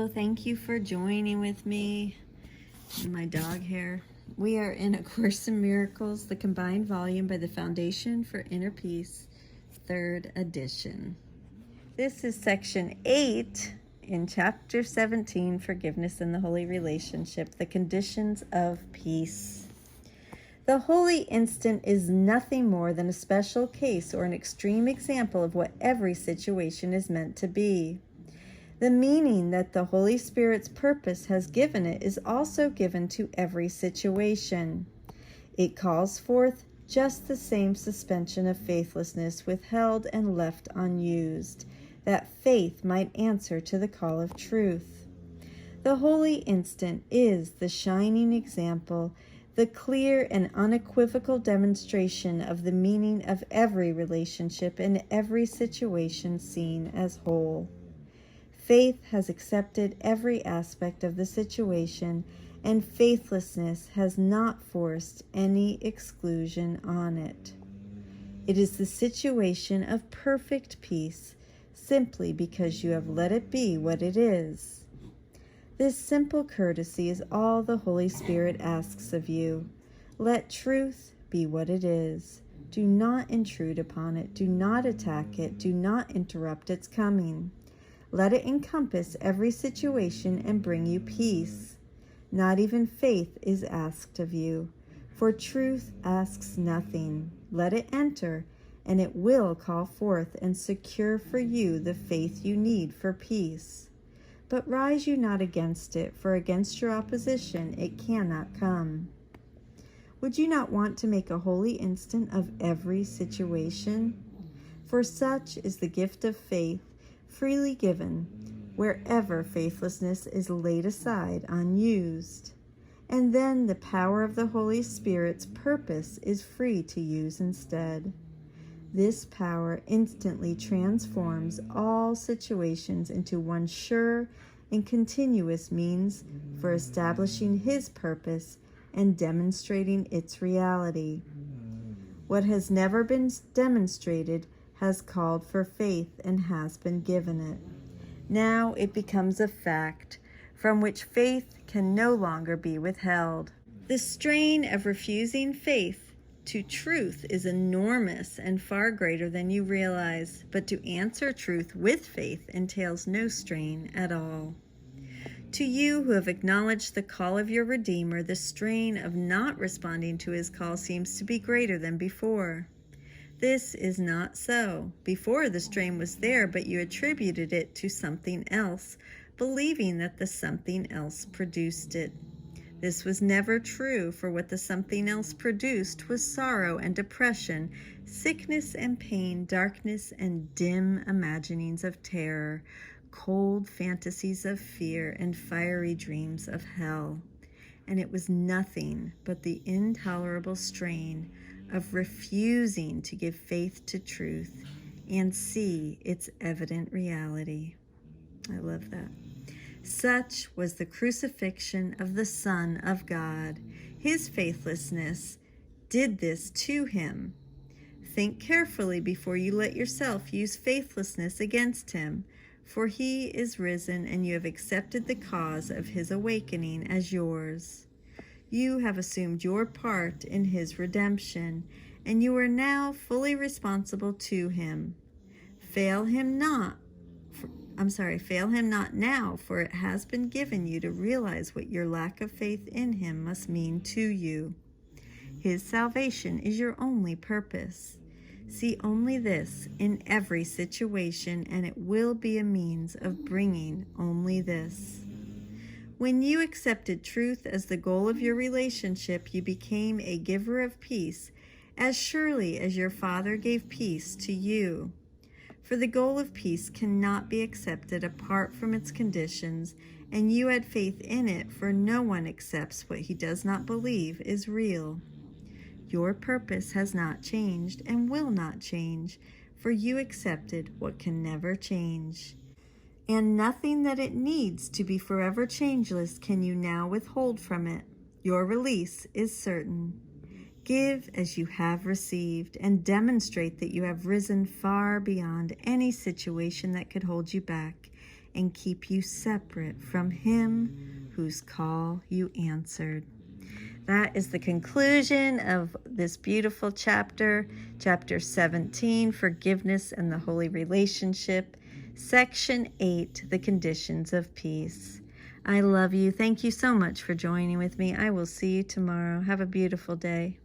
Hello, thank you for joining with me and my dog hair. We are in A Course in Miracles, the combined volume by the Foundation for Inner Peace, 3rd edition. This is section 8 in chapter 17, Forgiveness in the Holy Relationship, the conditions of peace. The holy instant is nothing more than a special case or an extreme example of what every situation is meant to be. The meaning that the Holy Spirit's purpose has given it is also given to every situation. It calls forth just the same suspension of faithlessness withheld and left unused, that faith might answer to the call of truth. The holy instant is the shining example, the clear and unequivocal demonstration of the meaning of every relationship and every situation seen as whole. Faith has accepted every aspect of the situation, and faithlessness has not forced any exclusion on it. It is the situation of perfect peace, simply because you have let it be what it is. This simple courtesy is all the Holy Spirit asks of you. Let truth be what it is. Do not intrude upon it. Do not attack it. Do not interrupt its coming. Let it encompass every situation and bring you peace. Not even faith is asked of you, for truth asks nothing. Let it enter, and it will call forth and secure for you the faith you need for peace. But rise you not against it, for against your opposition it cannot come. Would you not want to make a holy instant of every situation? For such is the gift of faith, freely given, wherever faithlessness is laid aside unused. And then the power of the Holy Spirit's purpose is free to use instead. This power instantly transforms all situations into one sure and continuous means for establishing His purpose and demonstrating its reality. What has never been demonstrated has called for faith and has been given it. Now it becomes a fact from which faith can no longer be withheld. The strain of refusing faith to truth is enormous and far greater than you realize, but to answer truth with faith entails no strain at all. To you who have acknowledged the call of your Redeemer, the strain of not responding to His call seems to be greater than before. This is not so. Before the strain was there, but you attributed it to something else, believing that the something else produced it. This was never true, for what the something else produced was sorrow and depression, sickness and pain, darkness and dim imaginings of terror, cold fantasies of fear, and fiery dreams of hell. And it was nothing but the intolerable strain of refusing to give faith to truth and see its evident reality. I love that. Such was the crucifixion of the Son of God. His faithlessness did this to Him. Think carefully before you let yourself use faithlessness against Him, for He is risen and you have accepted the cause of His awakening as yours. You have assumed your part in His redemption, and you are now fully responsible to Him. Fail Him not now, for it has been given you to realize what your lack of faith in Him must mean to you. His salvation is your only purpose. See only this in every situation, and it will be a means of bringing only this. When you accepted truth as the goal of your relationship, you became a giver of peace, as surely as your Father gave peace to you. For the goal of peace cannot be accepted apart from its conditions, and you had faith in it, for no one accepts what he does not believe is real. Your purpose has not changed and will not change, for you accepted what can never change. And nothing that it needs to be forever changeless can you now withhold from it. Your release is certain. Give as you have received, and demonstrate that you have risen far beyond any situation that could hold you back, and keep you separate from him whose call you answered. That is the conclusion of this beautiful chapter, chapter 17, Forgiveness and the Holy Relationship, section 8, The Conditions of Peace. I love you. Thank you so much for joining with me. I will see you tomorrow. Have a beautiful day.